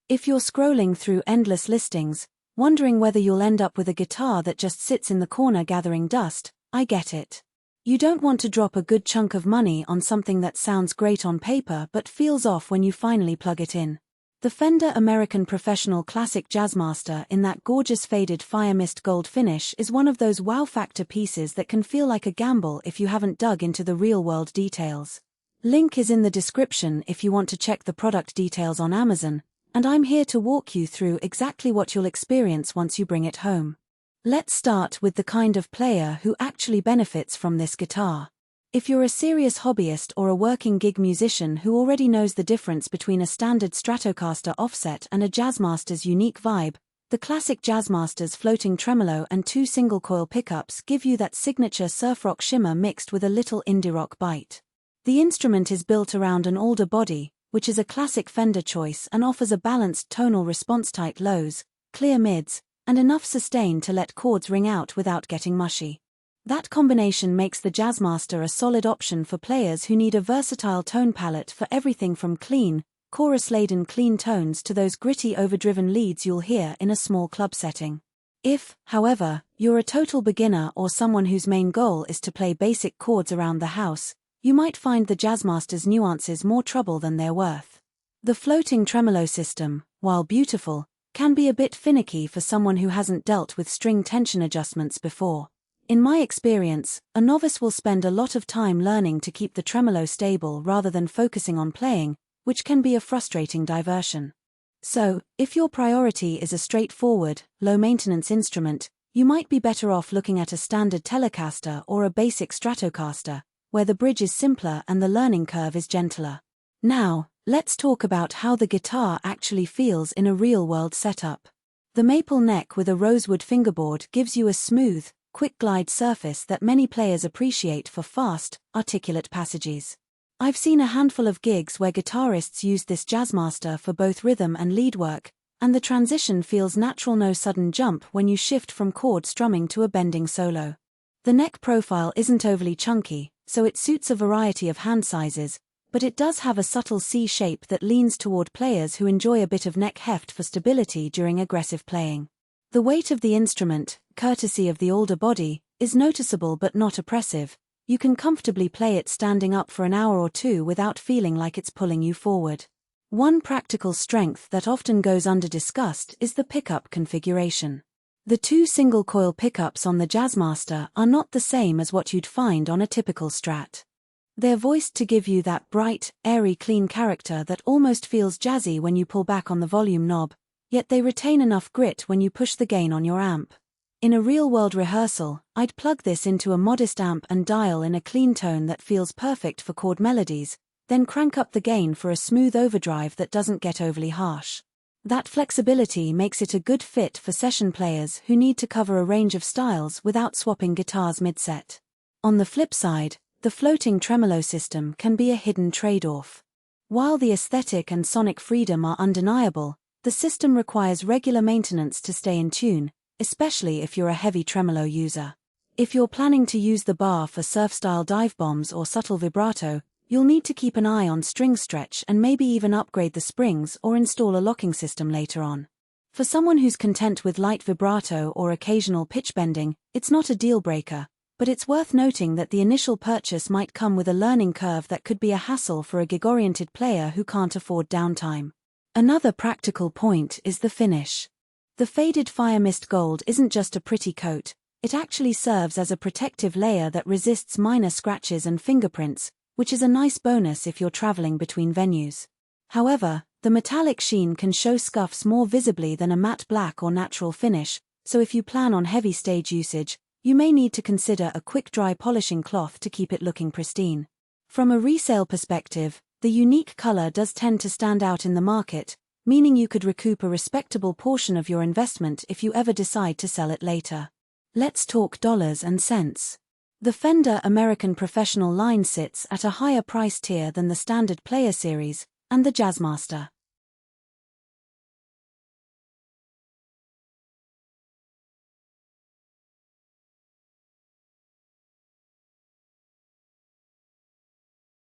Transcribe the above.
If you're scrolling through endless listings, wondering whether you'll end up with a guitar that just sits in the corner gathering dust, I get it. You don't want to drop a good chunk of money on something that sounds great on paper but feels off when you finally plug it in. The Fender American Professional Classic Jazzmaster in that gorgeous faded Firemist gold finish is one of those wow factor pieces that can feel like a gamble if you haven't dug into the real-world details. Link is in the description if you want to check the product details on Amazon, and I'm here to walk you through exactly what you'll experience once you bring it home. Let's start with the kind of player who actually benefits from this guitar. If you're a serious hobbyist or a working gig musician who already knows the difference between a standard Stratocaster offset and a Jazzmaster's unique vibe, the classic Jazzmaster's floating tremolo and 2 single-coil pickups give you that signature surf rock shimmer mixed with a little indie rock bite. The instrument is built around an Alder body, which is a classic Fender choice and offers a balanced tonal response: tight lows, clear mids, and enough sustain to let chords ring out without getting mushy. That combination makes the Jazzmaster a solid option for players who need a versatile tone palette for everything from clean, chorus-laden clean tones to those gritty overdriven leads you'll hear in a small club setting. If, however, you're a total beginner or someone whose main goal is to play basic chords around the house, you might find the Jazzmaster's nuances more trouble than they're worth. The floating tremolo system, while beautiful, can be a bit finicky for someone who hasn't dealt with string tension adjustments before. In my experience, a novice will spend a lot of time learning to keep the tremolo stable rather than focusing on playing, which can be a frustrating diversion. So, if your priority is a straightforward, low-maintenance instrument, you might be better off looking at a standard Telecaster or a basic Stratocaster, where the bridge is simpler and the learning curve is gentler. Now, let's talk about how the guitar actually feels in a real-world setup. The maple neck with a rosewood fingerboard gives you a smooth, quick glide surface that many players appreciate for fast, articulate passages. I've seen a handful of gigs where guitarists used this Jazzmaster for both rhythm and lead work, and the transition feels natural, no sudden jump when you shift from chord strumming to a bending solo. The neck profile isn't overly chunky, so it suits a variety of hand sizes, but it does have a subtle C shape that leans toward players who enjoy a bit of neck heft for stability during aggressive playing. The weight of the instrument, courtesy of the Alder body, is noticeable but not oppressive. You can comfortably play it standing up for an hour or two without feeling like it's pulling you forward. One practical strength that often goes under-discussed is the pickup configuration. The 2 single-coil pickups on the Jazzmaster are not the same as what you'd find on a typical Strat. They're voiced to give you that bright, airy, clean character that almost feels jazzy when you pull back on the volume knob, yet they retain enough grit when you push the gain on your amp. In a real-world rehearsal, I'd plug this into a modest amp and dial in a clean tone that feels perfect for chord melodies, then crank up the gain for a smooth overdrive that doesn't get overly harsh. That flexibility makes it a good fit for session players who need to cover a range of styles without swapping guitars mid-set. On the flip side, the floating tremolo system can be a hidden trade-off. While the aesthetic and sonic freedom are undeniable, the system requires regular maintenance to stay in tune, especially if you're a heavy tremolo user. If you're planning to use the bar for surf-style dive bombs or subtle vibrato, you'll need to keep an eye on string stretch and maybe even upgrade the springs or install a locking system later on. For someone who's content with light vibrato or occasional pitch bending, it's not a deal-breaker, but it's worth noting that the initial purchase might come with a learning curve that could be a hassle for a gig-oriented player who can't afford downtime. Another practical point is the finish. The faded Firemist gold isn't just a pretty coat, it actually serves as a protective layer that resists minor scratches and fingerprints, which is a nice bonus if you're traveling between venues. However, the metallic sheen can show scuffs more visibly than a matte black or natural finish, so if you plan on heavy stage usage, you may need to consider a quick dry polishing cloth to keep it looking pristine. From a resale perspective, the unique color does tend to stand out in the market, meaning you could recoup a respectable portion of your investment if you ever decide to sell it later. Let's talk dollars and cents. The Fender American Professional line sits at a higher price tier than the standard Player Series and the Jazzmaster.